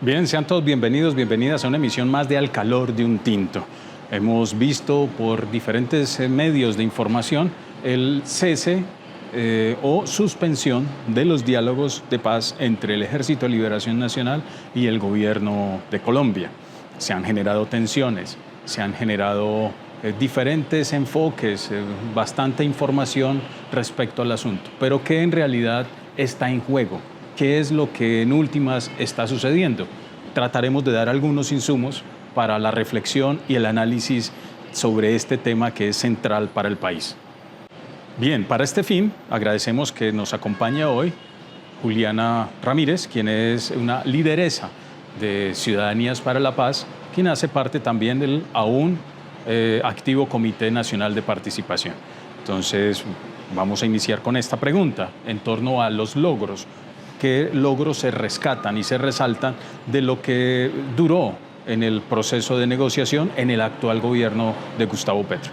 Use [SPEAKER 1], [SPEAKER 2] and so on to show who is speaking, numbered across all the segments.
[SPEAKER 1] Bien, sean todos bienvenidos, bienvenidas a una emisión más de Al Calor de un Tinto. Hemos visto por diferentes medios de información el cese o suspensión de los diálogos de paz entre el Ejército de Liberación Nacional y el gobierno de Colombia. Se han generado tensiones, se han generado diferentes enfoques, bastante información respecto al asunto. Pero ¿qué en realidad está en juego? ¿Qué es lo que en últimas está sucediendo? Trataremos de dar algunos insumos para la reflexión y el análisis sobre este tema que es central para el país. Bien, para este fin agradecemos que nos acompañe hoy Juliana Ramírez, quien es una lideresa de Ciudadanías para la Paz, quien hace parte también del aún activo Comité Nacional de Participación. Entonces, vamos a iniciar con esta pregunta en torno a los logros. ¿Qué logros se rescatan y se resaltan de lo que duró en el proceso de negociación en el actual gobierno de Gustavo Petro?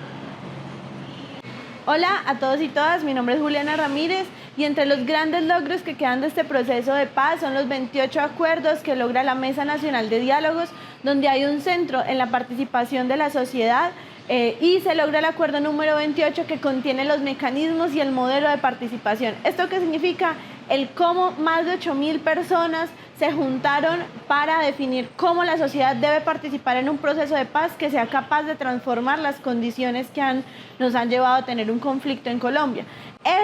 [SPEAKER 2] Hola a todos y todas, mi nombre es Juliana Ramírez y entre los grandes logros que quedan de este proceso de paz son los 28 acuerdos que logra la Mesa Nacional de Diálogos, donde hay un centro en la participación de la sociedad y se logra el acuerdo número 28 que contiene los mecanismos y el modelo de participación. ¿Esto qué significa? El cómo más de 8.000 personas se juntaron para definir cómo la sociedad debe participar en un proceso de paz que sea capaz de transformar las condiciones que nos han llevado a tener un conflicto en Colombia.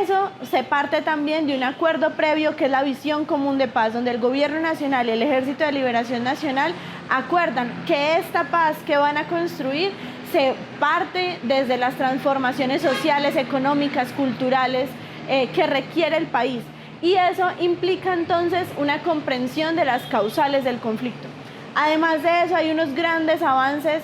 [SPEAKER 2] Eso se parte también de un acuerdo previo que es la visión común de paz, donde el Gobierno Nacional y el Ejército de Liberación Nacional acuerdan que esta paz que van a construir se parte desde las transformaciones sociales, económicas, culturales que requiere el país. Y eso implica entonces una comprensión de las causales del conflicto. Además de eso, hay unos grandes avances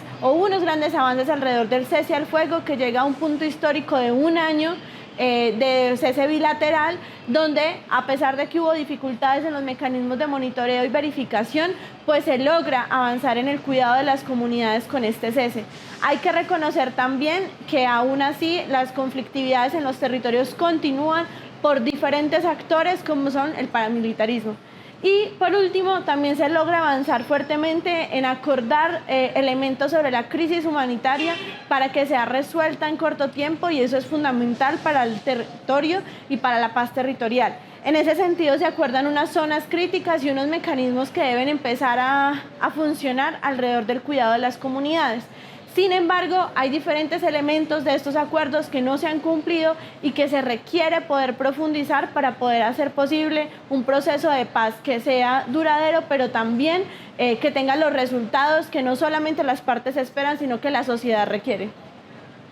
[SPEAKER 2] alrededor del cese al fuego que llega a un punto histórico de un año de cese bilateral, donde a pesar de que hubo dificultades en los mecanismos de monitoreo y verificación, pues se logra avanzar en el cuidado de las comunidades con este cese. Hay que reconocer también que aún así las conflictividades en los territorios continúan por diferentes actores como son el paramilitarismo. Y por último, también se logra avanzar fuertemente en acordar elementos sobre la crisis humanitaria para que sea resuelta en corto tiempo, y eso es fundamental para el territorio y para la paz territorial. En ese sentido se acuerdan unas zonas críticas y unos mecanismos que deben empezar a funcionar alrededor del cuidado de las comunidades. Sin embargo, hay diferentes elementos de estos acuerdos que no se han cumplido y que se requiere poder profundizar para poder hacer posible un proceso de paz que sea duradero, pero también que tenga los resultados que no solamente las partes esperan, sino que la sociedad requiere.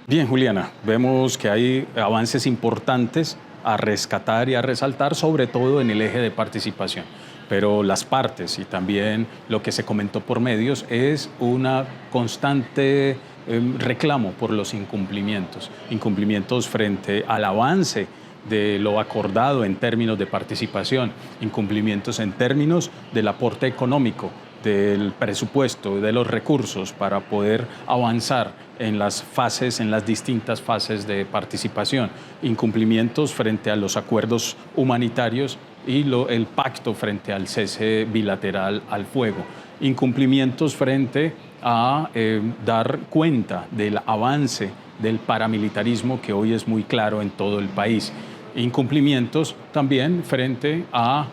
[SPEAKER 1] Bien, Juliana, vemos que hay avances importantes a rescatar y a resaltar, sobre todo en el eje de participación. Pero las partes y también lo que se comentó por medios es una constante reclamo por los incumplimientos frente al avance de lo acordado en términos de participación, incumplimientos en términos del aporte económico, del presupuesto, de los recursos para poder avanzar en las distintas fases de participación, incumplimientos frente a los acuerdos humanitarios y el pacto frente al cese bilateral al fuego, incumplimientos frente a dar cuenta del avance del paramilitarismo que hoy es muy claro en todo el país, incumplimientos también frente a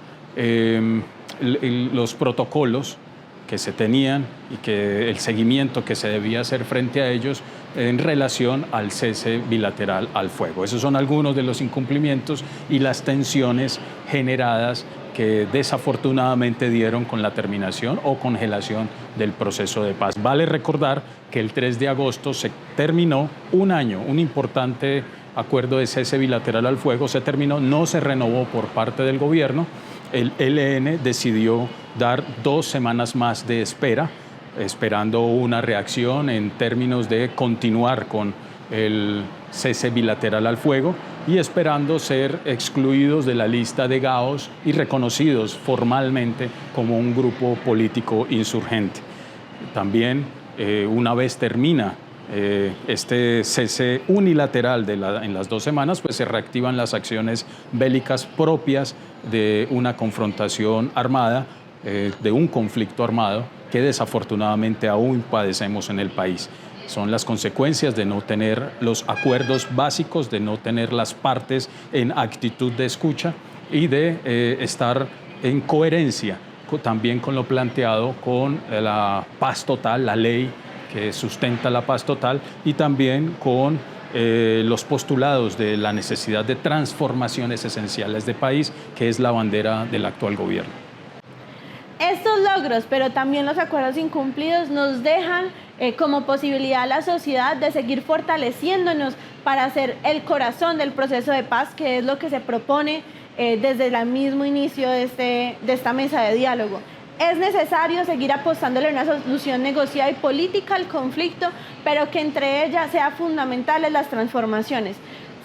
[SPEAKER 1] los protocolos que se tenían y que el seguimiento que se debía hacer frente a ellos en relación al cese bilateral al fuego. Esos son algunos de los incumplimientos y las tensiones generadas que desafortunadamente dieron con la terminación o congelación del proceso de paz. Vale recordar que el 3 de agosto se terminó un año, un importante acuerdo de cese bilateral al fuego se terminó, no se renovó por parte del gobierno. El ELN decidió dar 2 semanas más de espera, esperando una reacción en términos de continuar con el cese bilateral al fuego y esperando ser excluidos de la lista de GAOs y reconocidos formalmente como un grupo político insurgente. También, una vez termina este cese unilateral en las 2 semanas, pues se reactivan las acciones bélicas propias de una confrontación armada de un conflicto armado que desafortunadamente aún padecemos en el país. Son las consecuencias de no tener los acuerdos básicos, de no tener las partes en actitud de escucha y de estar en coherencia también con lo planteado con la paz total, la ley que sustenta la paz total, y también con los postulados de la necesidad de transformaciones esenciales de país, que es la bandera del actual gobierno.
[SPEAKER 2] Estos logros, pero también los acuerdos incumplidos, nos dejan como posibilidad a la sociedad de seguir fortaleciéndonos para ser el corazón del proceso de paz, que es lo que se propone desde el mismo inicio de esta mesa de diálogo. Es necesario seguir apostándole a una solución negociada y política al conflicto, pero que entre ellas sean fundamentales las transformaciones.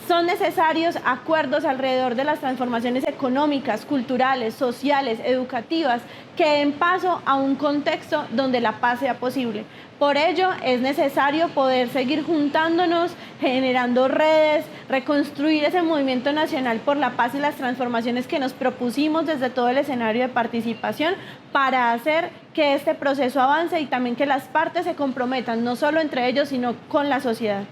[SPEAKER 2] Son necesarios acuerdos alrededor de las transformaciones económicas, culturales, sociales, educativas, que den paso a un contexto donde la paz sea posible. Por ello, es necesario poder seguir juntándonos, generando redes, reconstruir ese movimiento nacional por la paz y las transformaciones que nos propusimos desde todo el escenario de participación para hacer que este proceso avance y también que las partes se comprometan, no solo entre ellos, sino con la sociedad.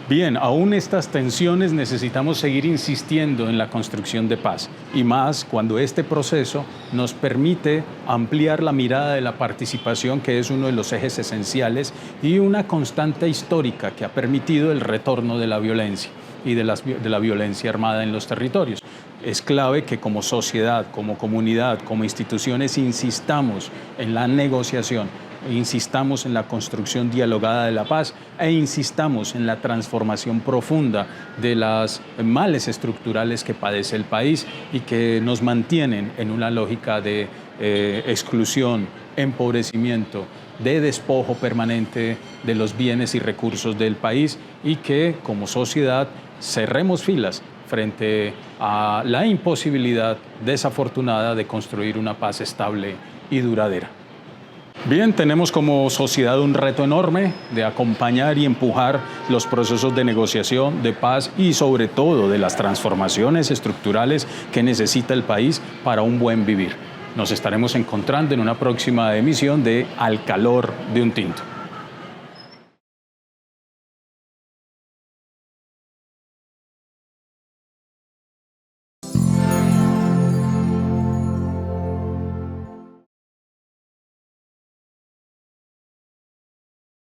[SPEAKER 1] Bien, aún estas tensiones necesitamos seguir insistiendo en la construcción de paz, y más cuando este proceso nos permite ampliar la mirada de la participación, que es uno de los ejes esenciales y una constante histórica que ha permitido el retorno de la violencia y de la violencia armada en los territorios. Es clave que como sociedad, como comunidad, como instituciones insistamos en la negociación, insistamos en la construcción dialogada de la paz e insistamos en la transformación profunda de los males estructurales que padece el país y que nos mantienen en una lógica de exclusión, empobrecimiento, de despojo permanente de los bienes y recursos del país, y que como sociedad cerremos filas frente a la imposibilidad desafortunada de construir una paz estable y duradera. Bien, tenemos como sociedad un reto enorme de acompañar y empujar los procesos de negociación, de paz y sobre todo de las transformaciones estructurales que necesita el país para un buen vivir. Nos estaremos encontrando en una próxima emisión de Al Calor de un Tinto.